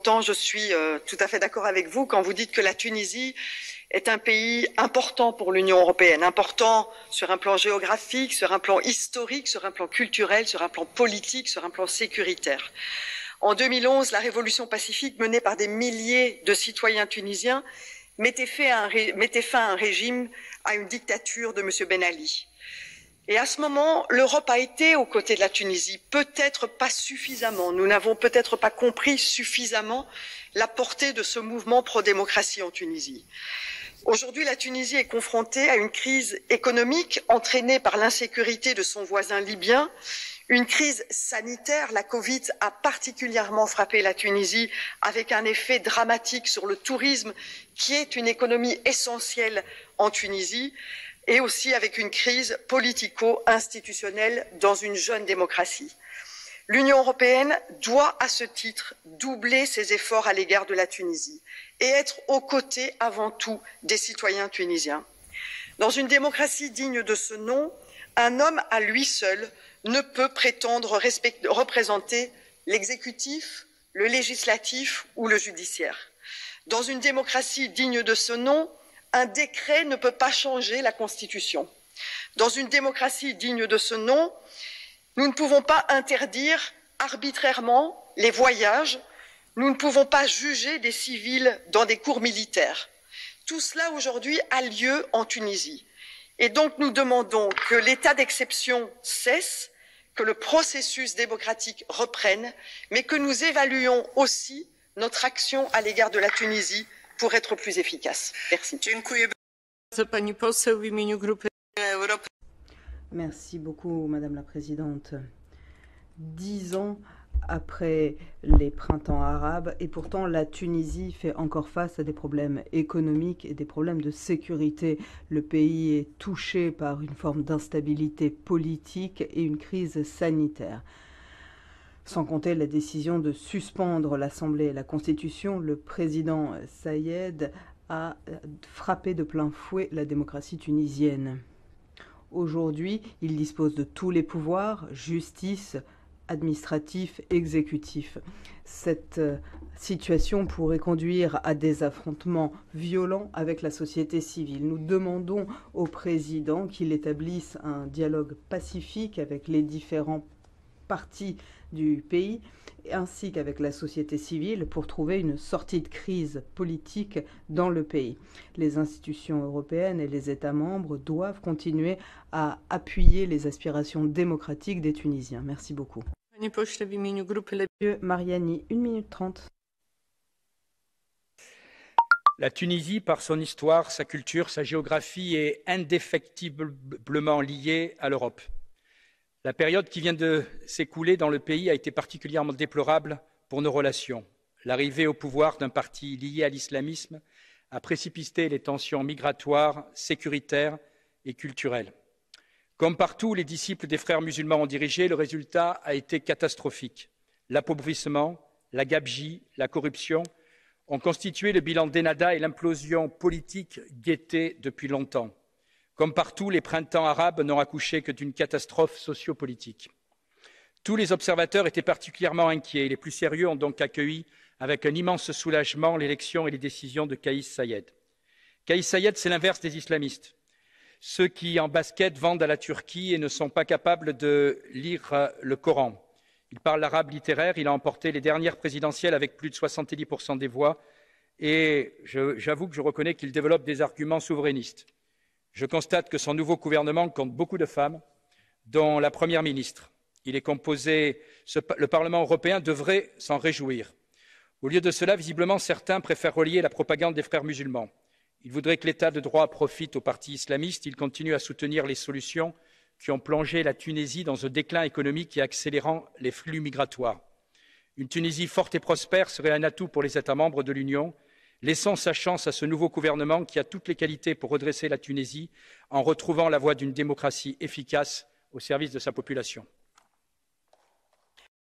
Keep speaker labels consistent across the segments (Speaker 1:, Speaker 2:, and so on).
Speaker 1: Je suis tout à fait d'accord avec vous quand vous dites que la Tunisie est un pays important pour l'Union européenne, important sur un plan géographique, sur un plan historique, sur un plan culturel, sur un plan politique, sur un plan sécuritaire. En 2011, la révolution pacifique menée par des milliers de citoyens tunisiens mettait fin à un régime, à une dictature de M. Ben Ali. Et à ce moment, l'Europe a été aux côtés de la Tunisie, peut-être pas suffisamment. Nous n'avons peut-être pas compris suffisamment la portée de ce mouvement pro-démocratie en Tunisie. Aujourd'hui, la Tunisie est confrontée à une crise économique entraînée par l'insécurité de son voisin libyen, une crise sanitaire. La Covid a particulièrement frappé la Tunisie avec un effet dramatique sur le tourisme, qui est une économie essentielle en Tunisie, et aussi avec une crise politico-institutionnelle dans une jeune démocratie. L'Union européenne doit, à ce titre, doubler ses efforts à l'égard de la Tunisie et être aux côtés, avant tout, des citoyens tunisiens. Dans une démocratie digne de ce nom, un homme à lui seul ne peut prétendre représenter l'exécutif, le législatif ou le judiciaire. Dans une démocratie digne de ce nom, un décret ne peut pas changer la Constitution. Dans une démocratie digne de ce nom, nous ne pouvons pas interdire arbitrairement les voyages, nous ne pouvons pas juger des civils dans des cours militaires. Tout cela aujourd'hui a lieu en Tunisie. Et donc nous demandons que l'état d'exception cesse, que le processus démocratique reprenne, mais que nous évaluions aussi notre action à l'égard de la Tunisie pour être plus efficace. Merci.
Speaker 2: Merci beaucoup, Madame la Présidente. 10 ans après les printemps arabes, et pourtant la Tunisie fait encore face à des problèmes économiques et des problèmes de sécurité. Le pays est touché par une forme d'instabilité politique et une crise sanitaire. Sans compter la décision de suspendre l'Assemblée et la Constitution, le président Sayed a frappé de plein fouet la démocratie tunisienne. Aujourd'hui, il dispose de tous les pouvoirs, justice, administratif, exécutif. Cette situation pourrait conduire à des affrontements violents avec la société civile. Nous demandons au président qu'il établisse un dialogue pacifique avec les différents parties du pays, ainsi qu'avec la société civile, pour trouver une sortie de crise politique dans le pays. Les institutions européennes et les États membres doivent continuer à appuyer les aspirations démocratiques des Tunisiens. Merci beaucoup. Monsieur Mariani, 1 minute 30.
Speaker 3: La Tunisie, par son histoire, sa culture, sa géographie, est indéfectiblement liée à l'Europe. La période qui vient de s'écouler dans le pays a été particulièrement déplorable pour nos relations. L'arrivée au pouvoir d'un parti lié à l'islamisme a précipité les tensions migratoires, sécuritaires et culturelles. Comme partout où les disciples des frères musulmans ont dirigé, le résultat a été catastrophique. L'appauvrissement, la gabegie, la corruption ont constitué le bilan d'Ennahda et l'implosion politique guettée depuis longtemps. Comme partout, les printemps arabes n'ont accouché que d'une catastrophe sociopolitique. Tous les observateurs étaient particulièrement inquiets. Les plus sérieux ont donc accueilli avec un immense soulagement l'élection et les décisions de Kais Saied. Kais Saied, c'est l'inverse des islamistes. Ceux qui, en basket, vendent à la Turquie et ne sont pas capables de lire le Coran. Il parle l'arabe littéraire, il a emporté les dernières présidentielles avec plus de 70% des voix et j'avoue que je reconnais qu'il développe des arguments souverainistes. Je constate que son nouveau gouvernement compte beaucoup de femmes, dont la Première ministre. Il est composé, le Parlement européen devrait s'en réjouir. Au lieu de cela, visiblement, certains préfèrent relier la propagande des frères musulmans. Ils voudraient que l'État de droit profite aux partis islamistes. Ils continuent à soutenir les solutions qui ont plongé la Tunisie dans un déclin économique et accélérant les flux migratoires. Une Tunisie forte et prospère serait un atout pour les États membres de l'Union. Laissons sa chance à ce nouveau gouvernement qui a toutes les qualités pour redresser la Tunisie en retrouvant la voie d'une démocratie efficace au service de sa population.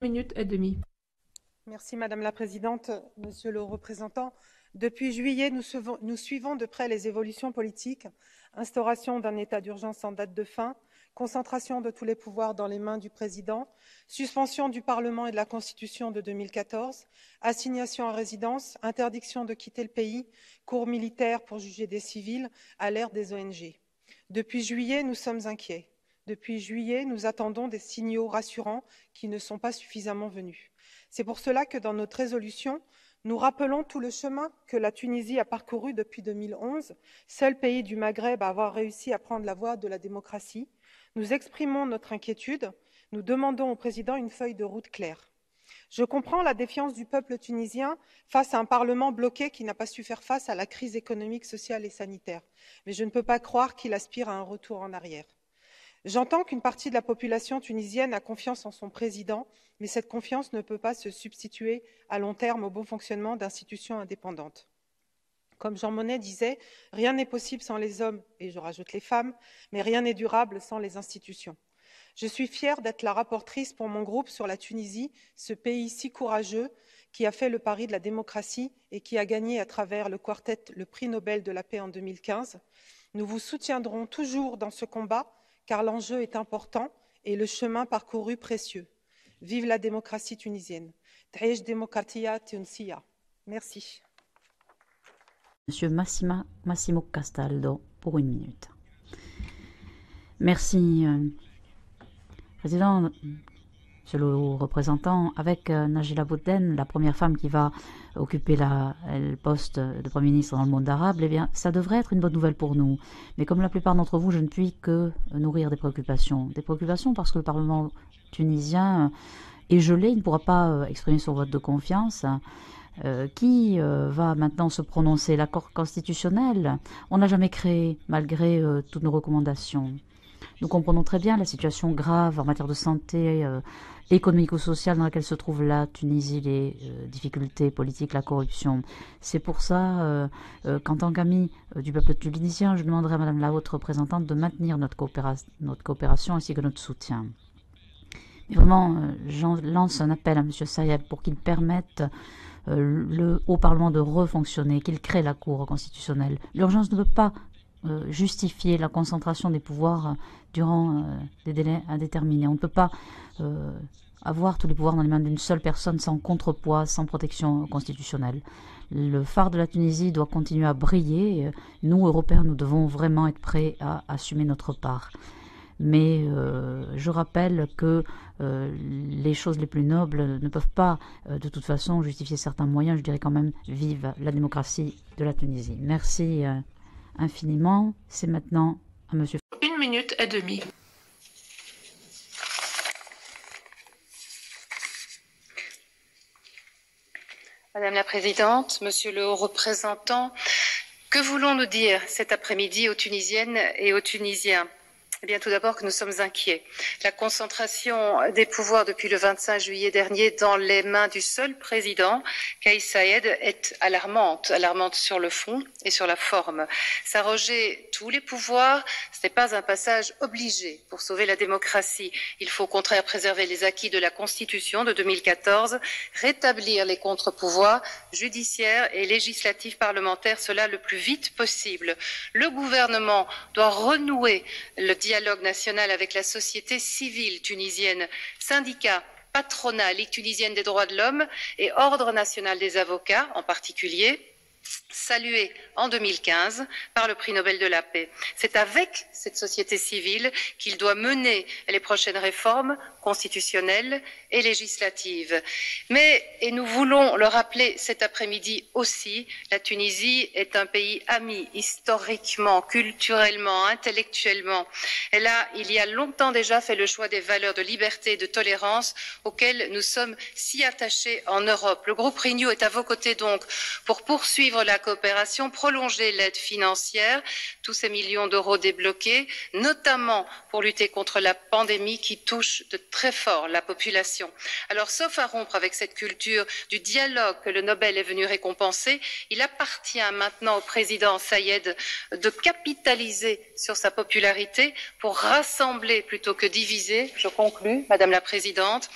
Speaker 4: 1 minute et demie.
Speaker 5: Merci Madame la Présidente, Monsieur le représentant. Depuis juillet, nous suivons de près les évolutions politiques, instauration d'un état d'urgence en date de fin, concentration de tous les pouvoirs dans les mains du président, suspension du Parlement et de la Constitution de 2014, assignation à résidence, interdiction de quitter le pays, cours militaire pour juger des civils, alerte des ONG. Depuis juillet, nous sommes inquiets. Depuis juillet, nous attendons des signaux rassurants qui ne sont pas suffisamment venus. C'est pour cela que dans notre résolution, nous rappelons tout le chemin que la Tunisie a parcouru depuis 2011, seul pays du Maghreb à avoir réussi à prendre la voie de la démocratie. Nous exprimons notre inquiétude, nous demandons au président une feuille de route claire. Je comprends la défiance du peuple tunisien face à un Parlement bloqué qui n'a pas su faire face à la crise économique, sociale et sanitaire, mais je ne peux pas croire qu'il aspire à un retour en arrière. J'entends qu'une partie de la population tunisienne a confiance en son président, mais cette confiance ne peut pas se substituer à long terme au bon fonctionnement d'institutions indépendantes. Comme Jean Monnet disait, rien n'est possible sans les hommes, et je rajoute les femmes, mais rien n'est durable sans les institutions. Je suis fière d'être la rapporteure pour mon groupe sur la Tunisie, ce pays si courageux qui a fait le pari de la démocratie et qui a gagné à travers le quartet le prix Nobel de la paix en 2015. Nous vous soutiendrons toujours dans ce combat, car l'enjeu est important et le chemin parcouru précieux. Vive la démocratie tunisienne. Ta'esh Demokratia Tunisia. Merci.
Speaker 6: Monsieur Massimo Castaldo, pour 1 minute. Merci, Président. Monsieur le représentant, avec Najila Bouden, la première femme qui va occuper le poste de Premier ministre dans le monde arabe, eh bien, ça devrait être une bonne nouvelle pour nous. Mais comme la plupart d'entre vous, je ne puis que nourrir des préoccupations. Des préoccupations parce que le Parlement tunisien est gelé, il ne pourra pas exprimer son vote de confiance. Qui va maintenant se prononcer? L'accord constitutionnel, on n'a jamais créé, malgré toutes nos recommandations. Nous comprenons très bien la situation grave en matière de santé économico-sociale dans laquelle se trouve la Tunisie, les difficultés politiques, la corruption. C'est pour ça qu'en tant qu'ami du peuple tunisien, je demanderai à Madame la haute représentante de maintenir notre coopération ainsi que notre soutien. Mais vraiment, j'en lance un appel à M. Sayed pour qu'il permette le Haut-Parlement de refonctionner, qu'il crée la Cour constitutionnelle. L'urgence ne peut pas justifier la concentration des pouvoirs durant des délais indéterminés. On ne peut pas avoir tous les pouvoirs dans les mains d'une seule personne sans contrepoids, sans protection constitutionnelle. Le phare de la Tunisie doit continuer à briller. Nous, Européens, nous devons vraiment être prêts à assumer notre part. Mais je rappelle que les choses les plus nobles ne peuvent pas, de toute façon, justifier certains moyens. Je dirais quand même, vive la démocratie de la Tunisie. Merci infiniment. C'est maintenant à Monsieur.
Speaker 4: 1 minute et demie.
Speaker 7: Madame la Présidente, Monsieur le Haut représentant, que voulons-nous dire cet après-midi aux Tunisiennes et aux Tunisiens? Eh bien, tout d'abord que nous sommes inquiets. La concentration des pouvoirs depuis le 25 juillet dernier dans les mains du seul président, Kais Saied, est alarmante sur le fond et sur la forme. S'arroger tous les pouvoirs, ce n'est pas un passage obligé pour sauver la démocratie. Il faut au contraire préserver les acquis de la Constitution de 2014, rétablir les contre-pouvoirs judiciaires et législatifs parlementaires, cela le plus vite possible. Le gouvernement doit renouer le dialogue national avec la société civile tunisienne, syndicats, patronat, Ligue tunisienne des droits de l'homme et Ordre national des avocats en particulier, salué en 2015 par le prix Nobel de la paix. C'est avec cette société civile qu'il doit mener les prochaines réformes constitutionnelles et législatives. Mais, et nous voulons le rappeler cet après-midi aussi, la Tunisie est un pays ami historiquement, culturellement, intellectuellement. Elle a, il y a longtemps déjà, fait le choix des valeurs de liberté et de tolérance auxquelles nous sommes si attachés en Europe. Le groupe Renew est à vos côtés donc pour poursuivre la coopération, prolonger l'aide financière, tous ces millions d'euros débloqués, notamment pour lutter contre la pandémie qui touche de très fort la population. Alors, sauf à rompre avec cette culture du dialogue que le Nobel est venu récompenser, il appartient maintenant au président Sayed de capitaliser sur sa popularité pour rassembler plutôt que diviser. Je conclus, Madame la Présidente,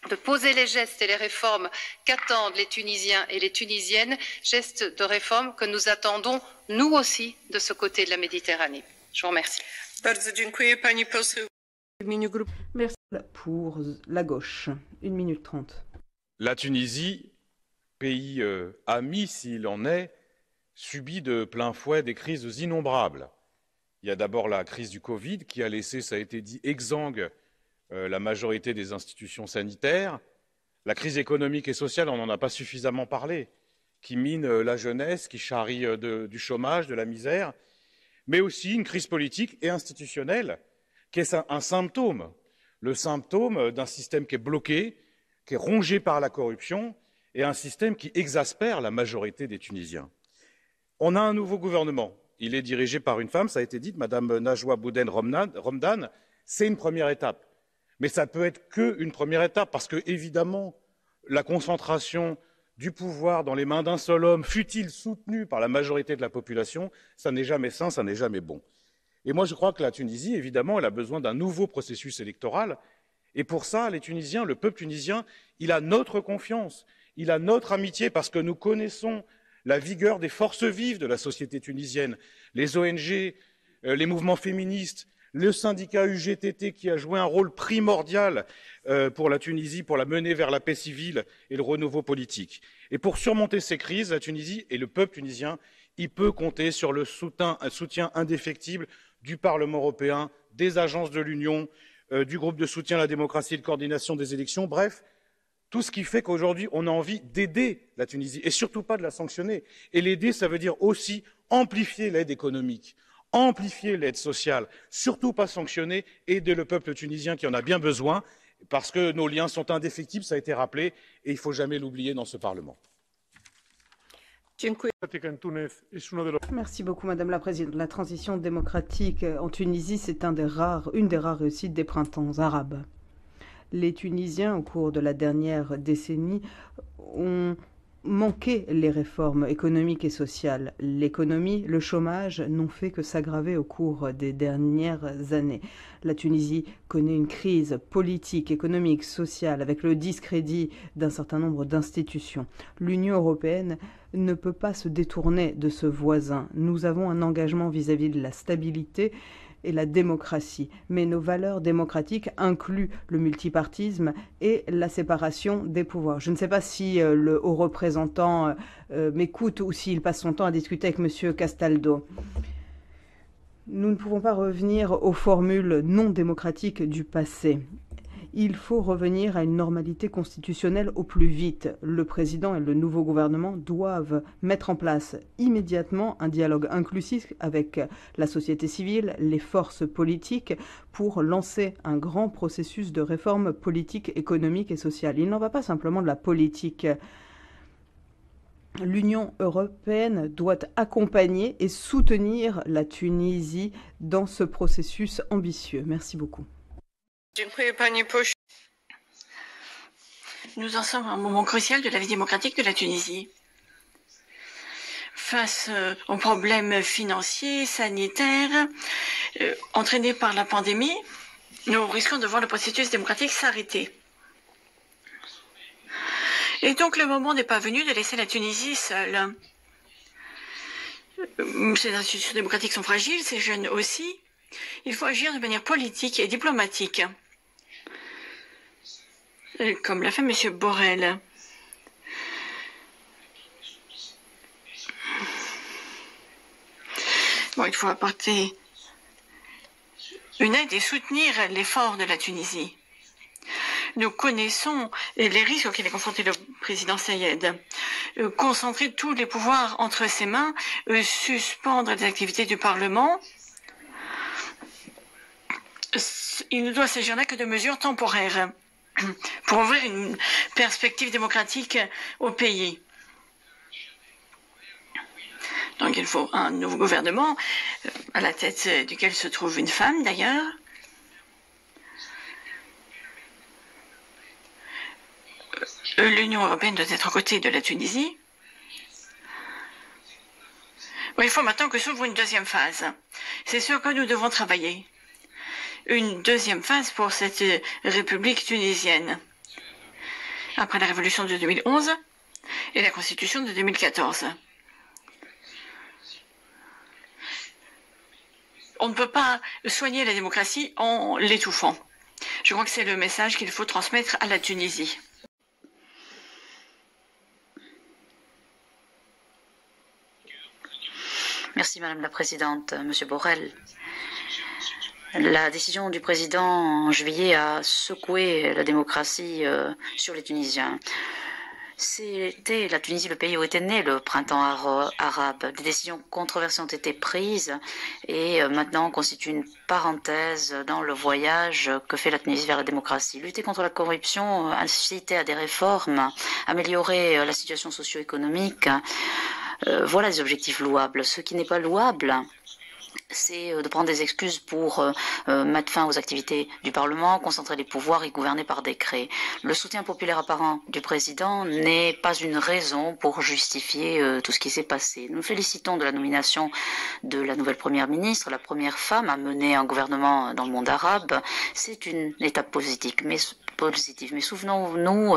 Speaker 7: de poser les gestes et les réformes qu'attendent les Tunisiens et les Tunisiennes, gestes de réforme que nous attendons, nous aussi, de ce côté de la Méditerranée. Je vous remercie.
Speaker 8: Bardzo dziękuję, pani poseł.
Speaker 4: Merci.
Speaker 2: Pour la gauche, 1 minute 30.
Speaker 8: La Tunisie, pays ami s'il en est, subit de plein fouet des crises innombrables. Il y a d'abord la crise du Covid qui a laissé, ça a été dit, exsangue la majorité des institutions sanitaires. La crise économique et sociale, on n'en a pas suffisamment parlé, qui mine la jeunesse, qui charrie du chômage, de la misère, mais aussi une crise politique et institutionnelle qui est un symptôme, le symptôme d'un système qui est bloqué, qui est rongé par la corruption et un système qui exaspère la majorité des Tunisiens. On a un nouveau gouvernement. Il est dirigé par une femme, ça a été dit, Madame Najwa Bouden-Romdan. C'est une première étape. Mais ça peut être qu'une première étape, parce que, évidemment, la concentration du pouvoir dans les mains d'un seul homme, fût-il soutenu par la majorité de la population, ça n'est jamais sain, ça n'est jamais bon. Et moi, je crois que la Tunisie, évidemment, elle a besoin d'un nouveau processus électoral. Et pour ça, les Tunisiens, le peuple tunisien, il a notre confiance, il a notre amitié, parce que nous connaissons la vigueur des forces vives de la société tunisienne, les ONG, les mouvements féministes, le syndicat UGTT qui a joué un rôle primordial pour la Tunisie, pour la mener vers la paix civile et le renouveau politique. Et pour surmonter ces crises, la Tunisie et le peuple tunisien, il peut compter sur le soutien indéfectible du Parlement européen, des agences de l'Union, du groupe de soutien à la démocratie et de coordination des élections, bref, tout ce qui fait qu'aujourd'hui, on a envie d'aider la Tunisie et surtout pas de la sanctionner. Et l'aider, ça veut dire aussi amplifier l'aide économique, amplifier l'aide sociale, surtout pas sanctionner, aider le peuple tunisien qui en a bien besoin, parce que nos liens sont indéfectibles, ça a été rappelé, et il ne faut jamais l'oublier dans ce Parlement.
Speaker 2: Merci beaucoup, Madame la Présidente. La transition démocratique en Tunisie, c'est une des rares réussites des printemps arabes. Les Tunisiens, au cours de la dernière décennie, ont manqué les réformes économiques et sociales. L'économie, le chômage n'ont fait que s'aggraver au cours des dernières années. La Tunisie connaît une crise politique, économique, sociale, avec le discrédit d'un certain nombre d'institutions. L'Union européenne ne peut pas se détourner de ce voisin. Nous avons un engagement vis-à-vis de la stabilité et la démocratie. Mais nos valeurs démocratiques incluent le multipartisme et la séparation des pouvoirs. Je ne sais pas si le haut représentant m'écoute ou s'il passe son temps à discuter avec M. Castaldo. Nous ne pouvons pas revenir aux formules non démocratiques du passé. Il faut revenir à une normalité constitutionnelle au plus vite. Le président et le nouveau gouvernement doivent mettre en place immédiatement un dialogue inclusif avec la société civile, les forces politiques, pour lancer un grand processus de réforme politique, économique et sociale. Il n'en va pas simplement de la politique. L'Union européenne doit accompagner et soutenir la Tunisie dans ce processus ambitieux. Merci beaucoup.
Speaker 9: Nous en sommes à un moment crucial de la vie démocratique de la Tunisie. Face aux problèmes financiers, sanitaires, entraînés par la pandémie, nous risquons de voir le processus démocratique s'arrêter. Et donc le moment n'est pas venu de laisser la Tunisie seule. Ces institutions démocratiques sont fragiles, ces jeunes aussi. Il faut agir de manière politique et diplomatique. Comme l'a fait M. Borrell. Bon, il faut apporter une aide et soutenir l'effort de la Tunisie. Nous connaissons les risques auxquels est confronté le président Sayed. Concentrer tous les pouvoirs entre ses mains, suspendre les activités du Parlement. Il ne doit s'agir là que de mesures temporaires pour ouvrir une perspective démocratique au pays. Donc il faut un nouveau gouvernement, à la tête duquel se trouve une femme d'ailleurs. L'Union européenne doit être aux côtés de la Tunisie. Bon, il faut maintenant que s'ouvre une deuxième phase. C'est sur quoi nous devons travailler. Une deuxième phase pour cette République tunisienne. Après la révolution de 2011 et la constitution de 2014. On ne peut pas soigner la démocratie en l'étouffant. Je crois que c'est le message qu'il faut transmettre à la Tunisie.
Speaker 6: Merci Madame la Présidente. Monsieur Borrell, la décision du président en juillet a secoué la démocratie sur les Tunisiens. C'était la Tunisie, le pays où était né le printemps arabe. Des décisions controversées ont été prises et maintenant constituent une parenthèse dans le voyage que fait la Tunisie vers la démocratie. Lutter contre la corruption, inciter à des réformes, améliorer la situation socio-économique, voilà des objectifs louables. Ce qui n'est pas louable, c'est de prendre des excuses pour mettre fin aux activités du Parlement, concentrer les pouvoirs et gouverner par décret. Le soutien populaire apparent du président n'est pas une raison pour justifier tout ce qui s'est passé. Nous nous félicitons de la nomination de la nouvelle première ministre, la première femme à mener un gouvernement dans le monde arabe. C'est une étape positive, mais souvenons-nous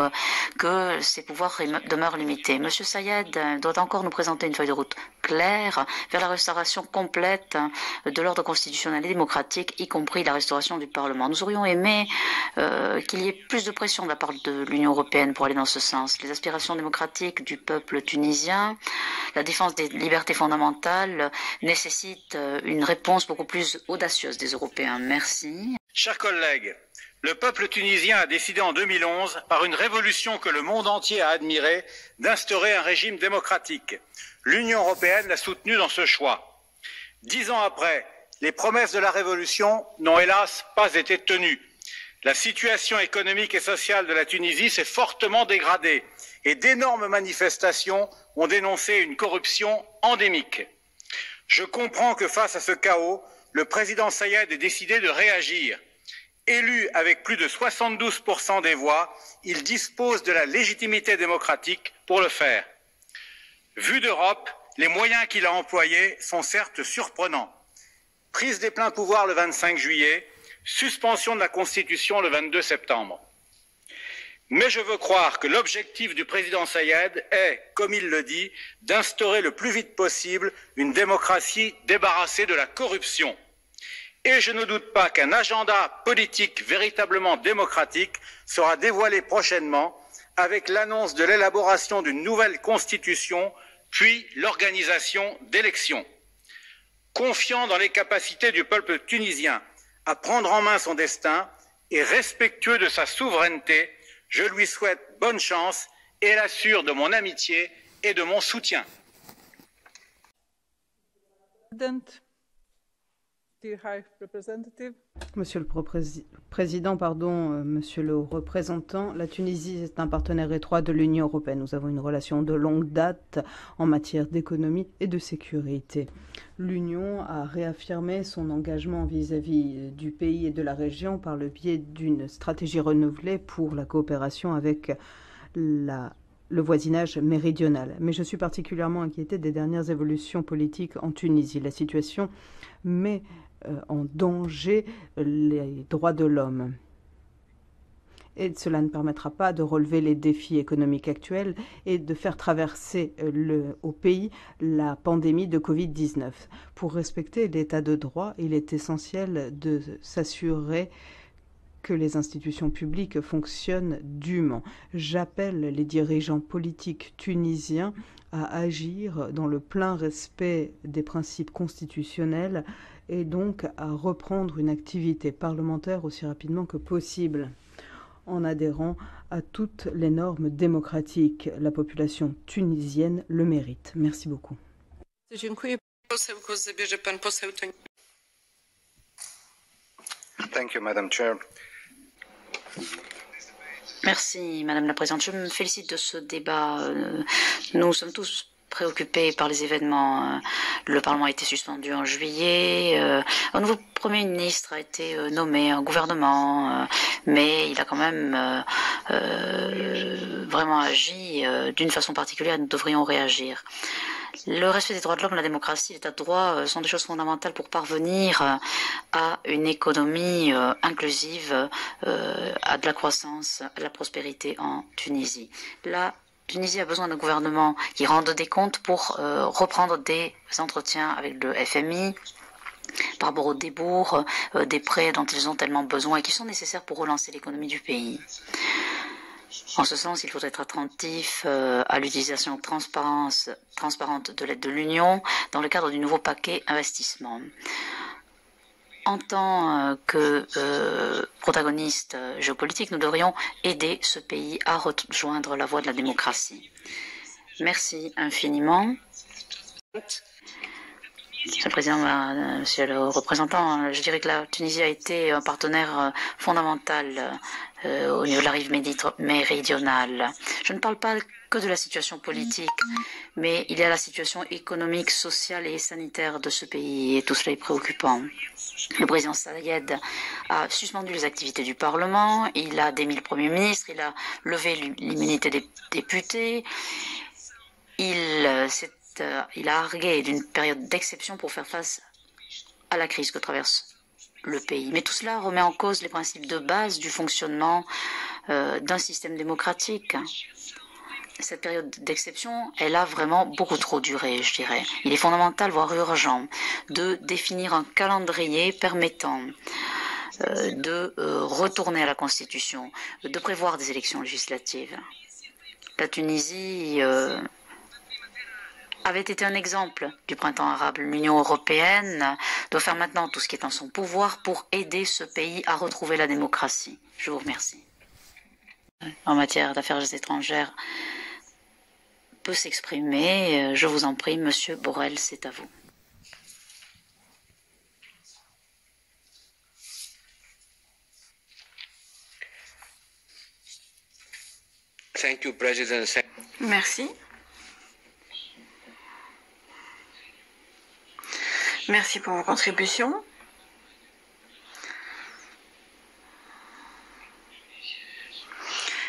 Speaker 6: que ses pouvoirs demeurent limités. Monsieur Sayed doit encore nous présenter une feuille de route claire vers la restauration complète de l'ordre constitutionnel et démocratique, y compris la restauration du Parlement. Nous aurions aimé qu'il y ait plus de pression de la part de l'Union européenne pour aller dans ce sens. Les aspirations démocratiques du peuple tunisien, la défense des libertés fondamentales nécessitent une réponse beaucoup plus audacieuse des Européens. Merci.
Speaker 10: Chers collègues, le peuple tunisien a décidé en 2011, par une révolution que le monde entier a admirée, d'instaurer un régime démocratique. L'Union européenne l'a soutenu dans ce choix. 10 ans après, les promesses de la révolution n'ont hélas pas été tenues. La situation économique et sociale de la Tunisie s'est fortement dégradée et d'énormes manifestations ont dénoncé une corruption endémique. Je comprends que face à ce chaos, le président Sayed ait décidé de réagir. Élu avec plus de 72% des voix, il dispose de la légitimité démocratique pour le faire. Vu d'Europe, les moyens qu'il a employés sont certes surprenants. Prise des pleins pouvoirs le 25 juillet, suspension de la Constitution le 22 septembre. Mais je veux croire que l'objectif du président Sayed est, comme il le dit, d'instaurer le plus vite possible une démocratie débarrassée de la corruption. Et je ne doute pas qu'un agenda politique véritablement démocratique sera dévoilé prochainement avec l'annonce de l'élaboration d'une nouvelle constitution, puis l'organisation d'élections. Confiant dans les capacités du peuple tunisien à prendre en main son destin et respectueux de sa souveraineté, je lui souhaite bonne chance et l'assure de mon amitié et de mon soutien.
Speaker 2: Monsieur le Président, Monsieur le représentant, la Tunisie est un partenaire étroit de l'Union européenne. Nous avons une relation de longue date en matière d'économie et de sécurité. L'Union a réaffirmé son engagement vis-à-vis du pays et de la région par le biais d'une stratégie renouvelée pour la coopération avec le voisinage méridional. Mais je suis particulièrement inquiétée des dernières évolutions politiques en Tunisie. La situation met en danger les droits de l'homme. Et cela ne permettra pas de relever les défis économiques actuels et de faire traverser au pays la pandémie de Covid-19. Pour respecter l'état de droit, il est essentiel de s'assurer que les institutions publiques fonctionnent dûment. J'appelle les dirigeants politiques tunisiens à agir dans le plein respect des principes constitutionnels et donc à reprendre une activité parlementaire aussi rapidement que possible en adhérant à toutes les normes démocratiques. La population tunisienne le mérite. Merci beaucoup.
Speaker 11: Thank you, Madam Chair.
Speaker 6: Merci, Madame la Présidente. Je me félicite de ce débat. Nous sommes tous préoccupés par les événements. Le Parlement a été suspendu en juillet. Un nouveau Premier ministre a été nommé, un gouvernement, mais il a quand même vraiment agi d'une façon particulière. Nous devrions réagir. Le respect des droits de l'homme, la démocratie, l'état de droit sont des choses fondamentales pour parvenir à une économie inclusive, à de la croissance, à de la prospérité en Tunisie. La Tunisie a besoin d'un gouvernement qui rende des comptes pour reprendre des entretiens avec le FMI par rapport aux débours, des prêts dont ils ont tellement besoin et qui sont nécessaires pour relancer l'économie du pays. En ce sens, il faut être attentif à l'utilisation transparente de l'aide de l'Union dans le cadre du nouveau paquet investissement. En tant que protagonistes géopolitiques, nous devrions aider ce pays à rejoindre la voie de la démocratie. Merci infiniment. Monsieur le Président, Monsieur le représentant, je dirais que la Tunisie a été un partenaire fondamental au niveau de la rive méridionale. Je ne parle pas que de la situation politique, mais il y a la situation économique, sociale et sanitaire de ce pays, et tout cela est préoccupant. Le président Sayed a suspendu les activités du Parlement, il a démis le Premier ministre, il a levé l'immunité des députés, il a argué d'une période d'exception pour faire face à la crise que traverse le pays. Mais tout cela remet en cause les principes de base du fonctionnement d'un système démocratique. Cette période d'exception, elle a vraiment beaucoup trop duré, je dirais. Il est fondamental, voire urgent, de définir un calendrier permettant de retourner à la Constitution, de prévoir des élections législatives. La Tunisie avait été un exemple du printemps arabe. L'Union européenne doit faire maintenant tout ce qui est en son pouvoir pour aider ce pays à retrouver la démocratie. Je vous remercie. En matière d'affaires étrangères, peut s'exprimer. Je vous en prie, Monsieur Borrell, c'est à vous.
Speaker 11: Thank you, President.
Speaker 9: Merci. Merci pour vos contributions.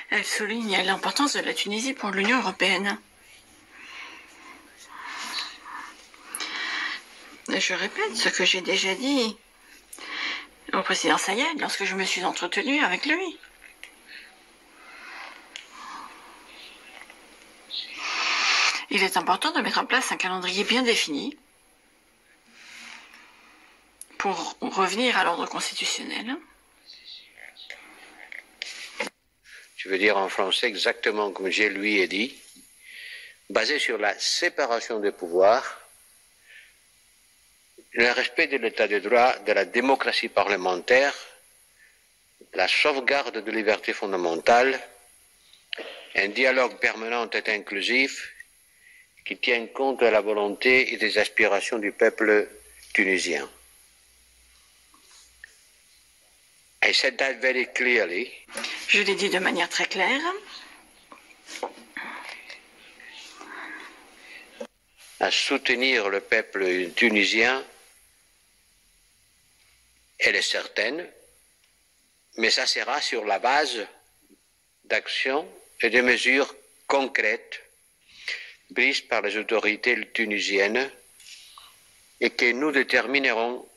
Speaker 9: Elle souligne l'importance de la Tunisie pour l'Union européenne. Je répète ce que j'ai déjà dit au président Sayed lorsque je me suis entretenue avec lui. Il est important de mettre en place un calendrier bien défini pour revenir à l'ordre constitutionnel.
Speaker 11: Je veux dire en français exactement comme je lui ai dit, basé sur la séparation des pouvoirs, le respect de l'état de droit, de la démocratie parlementaire, la sauvegarde de libertés fondamentales, un dialogue permanent et inclusif qui tienne compte de la volonté et des aspirations du peuple tunisien. I said that very clearly.
Speaker 9: Je l'ai dit de manière très claire.
Speaker 11: À soutenir le peuple tunisien, elle est certaine, mais ça sera sur la base d'actions et de mesures concrètes prises par les autorités tunisiennes et que nous déterminerons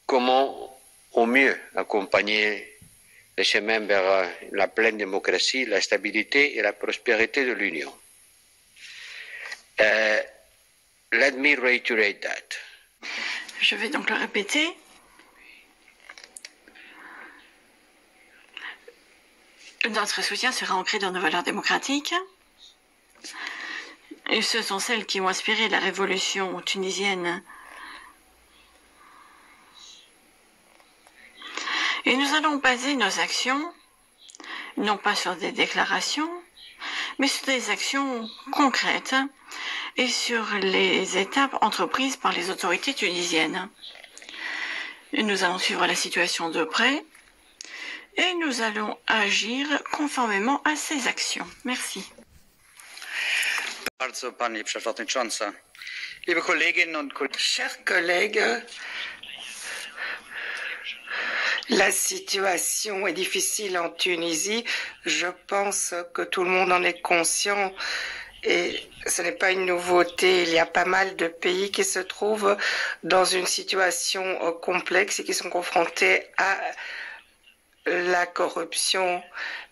Speaker 11: comment au mieux accompagner le chemin vers la pleine démocratie, la stabilité et la prospérité de l'Union. Let me reiterate that.
Speaker 9: Je vais donc le répéter. Notre soutien sera ancré dans nos valeurs démocratiques. Et ce sont celles qui ont inspiré la révolution tunisienne. Et nous allons baser nos actions, non pas sur des déclarations, mais sur des actions concrètes et sur les étapes entreprises par les autorités tunisiennes. Et nous allons suivre la situation de près et nous allons agir conformément à ces actions. Merci.
Speaker 12: Chers collègues, la situation est difficile en Tunisie. Je pense que tout le monde en est conscient et ce n'est pas une nouveauté. Il y a pas mal de pays qui se trouvent dans une situation complexe et qui sont confrontés à la corruption.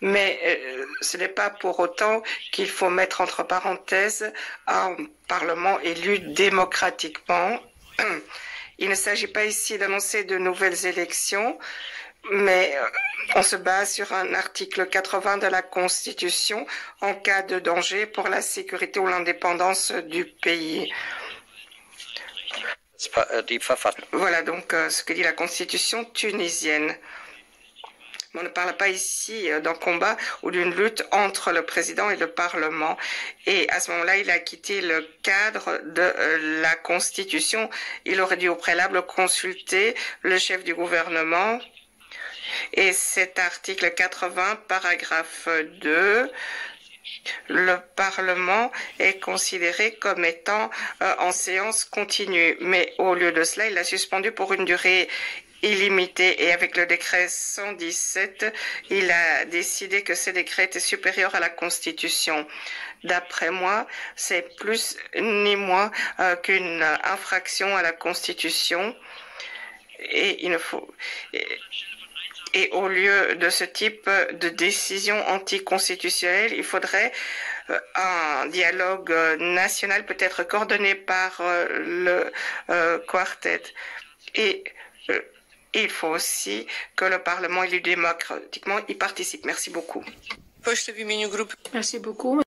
Speaker 12: Mais ce n'est pas pour autant qu'il faut mettre entre parenthèses un Parlement élu démocratiquement. Il ne s'agit pas ici d'annoncer de nouvelles élections, mais on se base sur un article 80 de la Constitution en cas de danger pour la sécurité ou l'indépendance du pays. Voilà donc ce que dit la Constitution tunisienne. On ne parle pas ici d'un combat ou d'une lutte entre le président et le Parlement. Et à ce moment-là, il a quitté le cadre de la Constitution. Il aurait dû au préalable consulter le chef du gouvernement. Et cet article 80, paragraphe 2, le Parlement est considéré comme étant en séance continue. Mais au lieu de cela, il l'a suspendu pour une durée illimité et avec le décret 117, il a décidé que ce décret était supérieur à la Constitution. D'après moi, c'est plus ni moins qu'une infraction à la Constitution et il ne faut... Et au lieu de ce type de décision anticonstitutionnelle, il faudrait un dialogue national peut-être coordonné par le quartet. Et il faut aussi que le Parlement élu démocratiquement y participe. Merci beaucoup.
Speaker 4: Merci beaucoup.